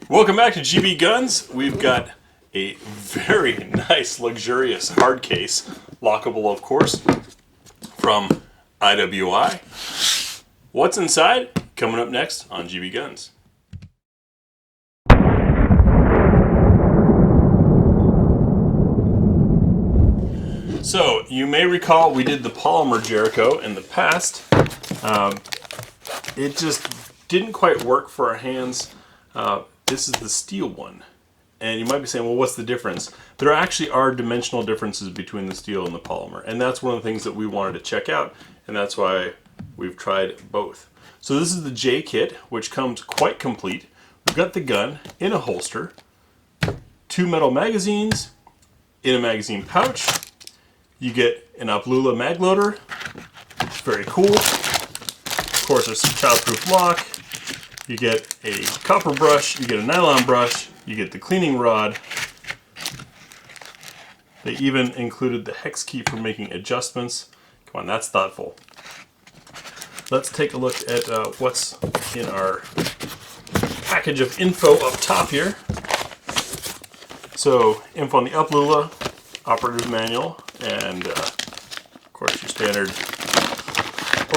Welcome back to GBGuns. We've got a very nice, luxurious hard case, lockable of course, from IWI. What's inside? Coming up next on GBGuns. So, you may recall we did the polymer Jericho in the past. It just didn't quite work for our hands. This is the steel one. And you might be saying, well, what's the difference? There actually are dimensional differences between the steel and the polymer. And that's one of the things that we wanted to check out. And that's why we've tried both. So this is the J kit, which comes quite complete. We've got the gun in a holster, 2 metal magazines in a magazine pouch. You get an Uplula mag loader. It's very cool. Of course, there's some childproof lock. You get a copper brush, you get a nylon brush, you get the cleaning rod. They even included the hex key for making adjustments. Come on, that's thoughtful. Let's take a look at what's in our package of info up top here. So, info on the Uplula, operator's manual, and of course your standard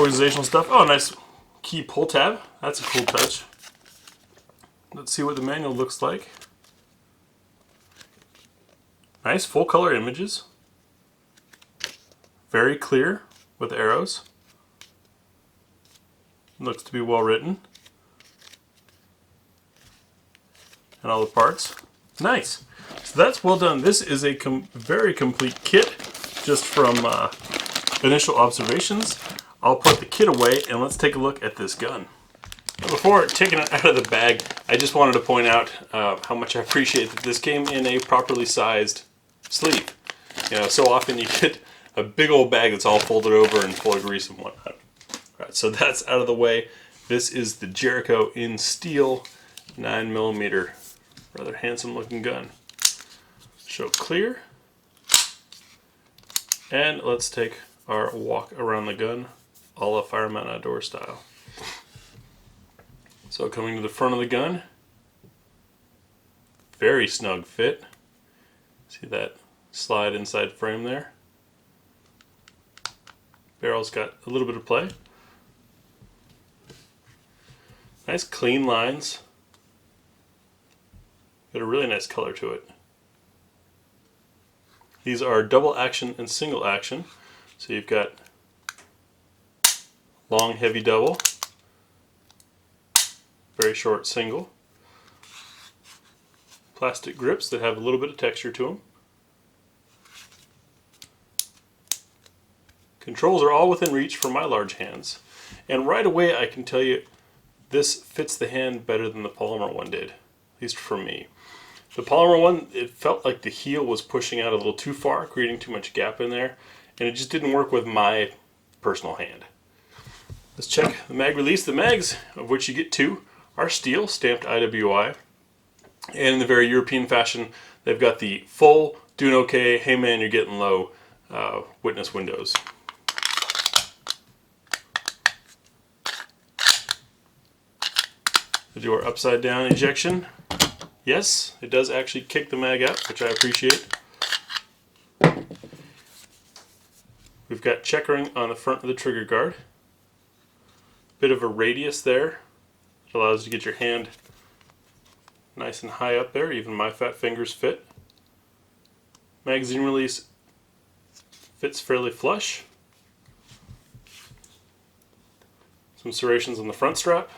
organizational stuff. Oh, nice key pull tab. That's a cool touch. Let's see what the manual looks like. Nice full color images. Very clear with arrows. Looks to be well written. And all the parts. Nice. So that's well done. This is a very complete kit just from initial observations. I'll put the kit away and let's take a look at this gun. Before taking it out of the bag, I just wanted to point out how much I appreciate that this came in a properly sized sleeve. You know, so often you get a big old bag that's all folded over and full of grease and whatnot. All right, so that's out of the way. This is the Jericho in steel, 9mm, rather handsome looking gun. Show clear. And let's take our walk around the gun, a la Fireman Outdoor style. So coming to the front of the gun, very snug fit. See that slide inside frame there? Barrel's got a little bit of play. Nice clean lines. Got a really nice color to it. These are double action and single action. So you've got long heavy double, very short single. Plastic grips that have a little bit of texture to them. Controls are all within reach for my large hands. And right away I can tell you this fits the hand better than the polymer one did, at least for me. The polymer one, it felt like the heel was pushing out a little too far, creating too much gap in there, and it just didn't work with my personal hand. Let's check the mag release. The mags, of which you get 2, are steel, stamped IWI. And in the very European fashion, they've got the full, doing okay, hey man, you're getting low, witness windows. They do our upside down ejection. Yes, it does actually kick the mag out, which I appreciate. We've got checkering on the front of the trigger guard. Bit of a radius there. It allows you to get your hand nice and high up there. Even my fat fingers fit. Magazine release fits fairly flush. Some serrations on the front strap.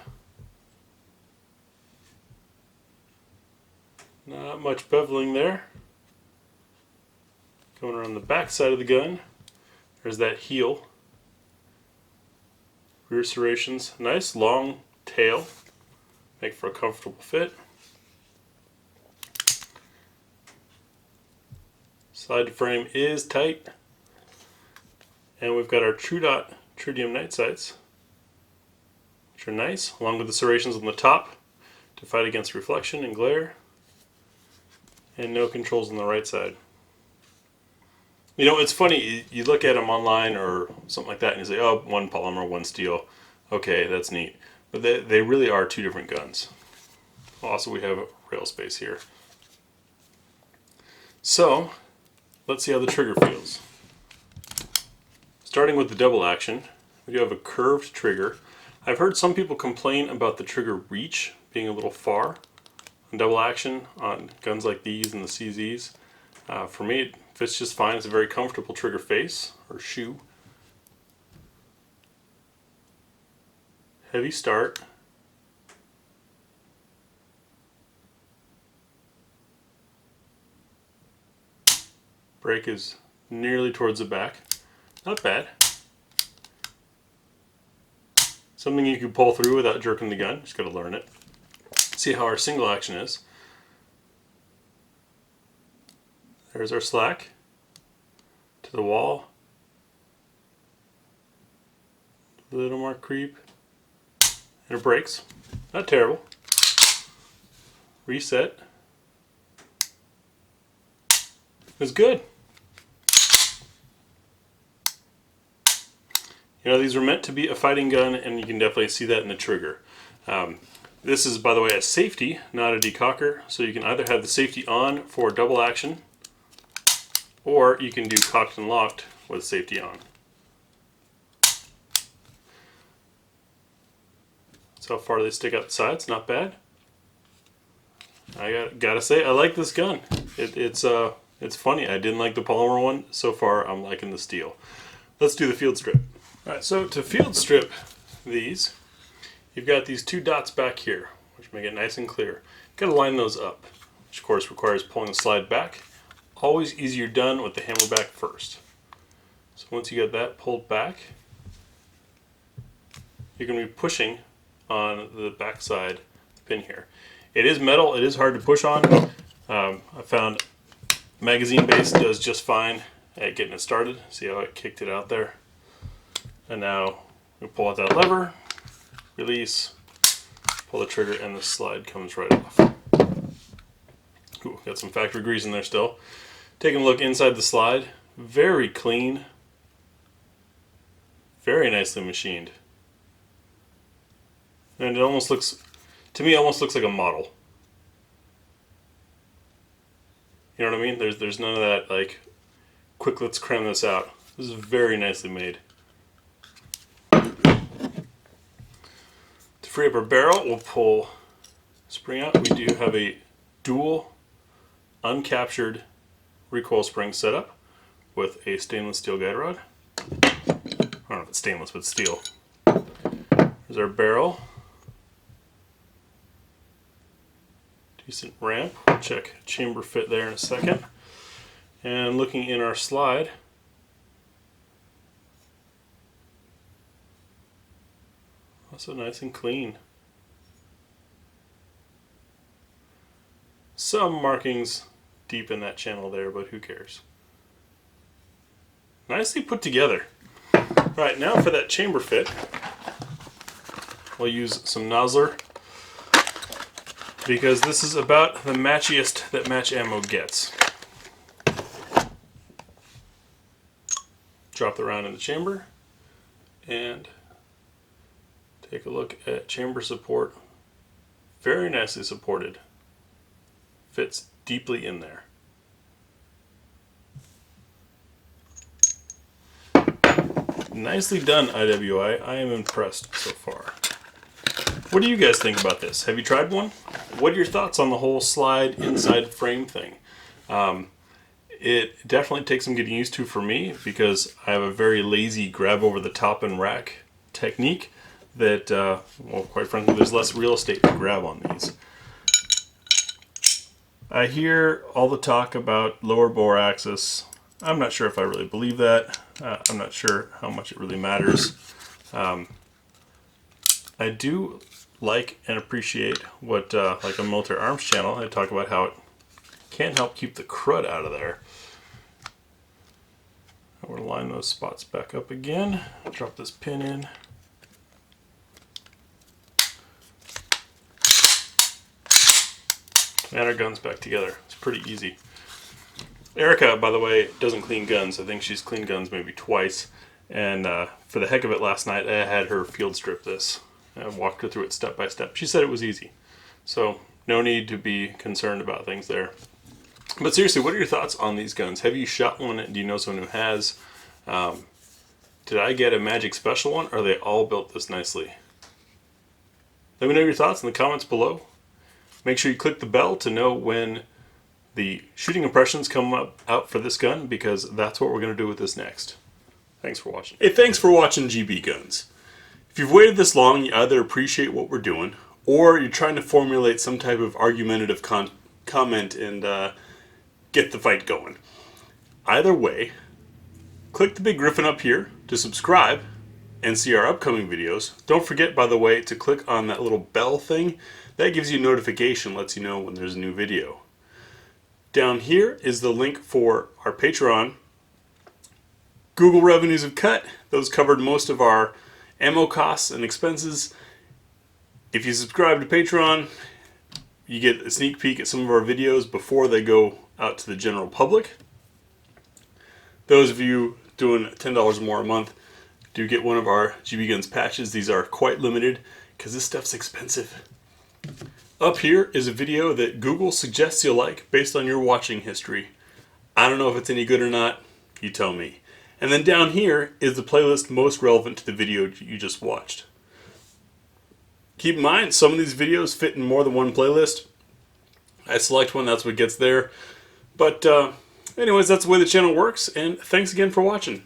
Not much beveling there. Going around the back side of the gun, there's that heel. Rear serrations, nice long tail, make for a comfortable fit. Side frame is tight. And we've got our True Dot tritium night sights, which are nice, along with the serrations on the top to fight against reflection and glare. And no controls on the right side. You know, it's funny, you look at them online or something like that and you say, oh, one polymer, one steel. Okay, that's neat. But they really are two different guns. Also, we have rail space here. So, let's see how the trigger feels. Starting with the double action, we do have a curved trigger. I've heard some people complain about the trigger reach being a little far on double action on guns like these and the CZs. For me, it fits just fine. It's a very comfortable trigger face or shoe. Heavy start. Brake is nearly towards the back. Not bad. Something you can pull through without jerking the gun. Just gotta learn it. See how our single action is. There's our slack. To the wall. A little more creep. And it brakes. Not terrible. Reset. It's good. You know, these were meant to be a fighting gun, and you can definitely see that in the trigger. This is, by the way, a safety, not a decocker, so you can either have the safety on for double action, or you can do cocked and locked with safety on. That's how far they stick out the sides. Not bad. I gotta say, I like this gun. It's funny. I didn't like the polymer one. So far, I'm liking the steel. Let's do the field strip. Alright, so to field strip these, you've got these two dots back here, which make it nice and clear. You've got to line those up, which of course requires pulling the slide back. Always easier done with the hammer back first. So once you get that pulled back, you're going to be pushing on the back side of the pin here. It is metal, it is hard to push on. I found magazine base does just fine at getting it started. See how it kicked it out there? And now we pull out that lever, release, pull the trigger, and the slide comes right off. Ooh, got some factory grease in there still. Taking a look inside the slide, very clean, very nicely machined. And it almost looks, to me, almost looks like a model. You know what I mean? There's none of that, like, quick, let's cram this out. This is very nicely made. To free up our barrel, we'll pull spring out. We do have a dual uncaptured recoil spring setup with a stainless steel guide rod. I don't know if it's stainless, but steel. There's our barrel. Decent ramp. We'll check chamber fit there in a second. And looking in our slide, also nice and clean. Some markings deep in that channel there, but who cares? Nicely put together. Right, now for that chamber fit, we'll use some nozzler, because this is about the matchiest that match ammo gets. Drop the round in the chamber and take a look at chamber support. Very nicely supported. Fits deeply in there. Nicely done, IWI. I am impressed so far. What do you guys think about this? Have you tried one? What are your thoughts on the whole slide inside frame thing? It definitely takes some getting used to for me, because I have a very lazy grab over the top and rack technique that, well, quite frankly, there's less real estate to grab on these. I hear all the talk about lower bore axis. I'm not sure if I really believe that. I'm not sure how much it really matters. I do like and appreciate what, like on Military Arms channel, I talk about how it can't help keep the crud out of there. I'm going to line those spots back up again. Drop this pin in. And our gun's back together. It's pretty easy. Erica, by the way, doesn't clean guns. I think she's cleaned guns maybe twice. And for the heck of it, last night I had her field strip this. I walked her through it step by step. She said it was easy. So No need to be concerned about things there. But seriously, what are your thoughts on these guns? Have you shot one? Do you know someone who has? Did I get a magic special one? Or are they all built this nicely? Let me know your thoughts in the comments below. Make sure you click the bell to know when the shooting impressions come out for this gun, because that's what we're going to do with this next. Thanks for watching. Hey, thanks for watching GB Guns. If you've waited this long, you either appreciate what we're doing, or you're trying to formulate some type of argumentative comment and get the fight going. Either way, click the big griffin up here to subscribe and see our upcoming videos. Don't forget, by the way, to click on that little bell thing. That gives you a notification, lets you know when there's a new video. Down here is the link for our Patreon. Google revenues have cut. Those covered most of our ammo costs and expenses. If you subscribe to Patreon, you get a sneak peek at some of our videos before they go out to the general public. Those of you doing $10 or more a month do get one of our GB Guns patches. These are quite limited because this stuff's expensive. Up here is a video that Google suggests you'll like based on your watching history. I don't know if it's any good or not. You tell me. And then down here is the playlist most relevant to the video you just watched. Keep in mind, some of these videos fit in more than one playlist. I select one, that's what gets there. But anyways, that's the way the channel works, and thanks again for watching.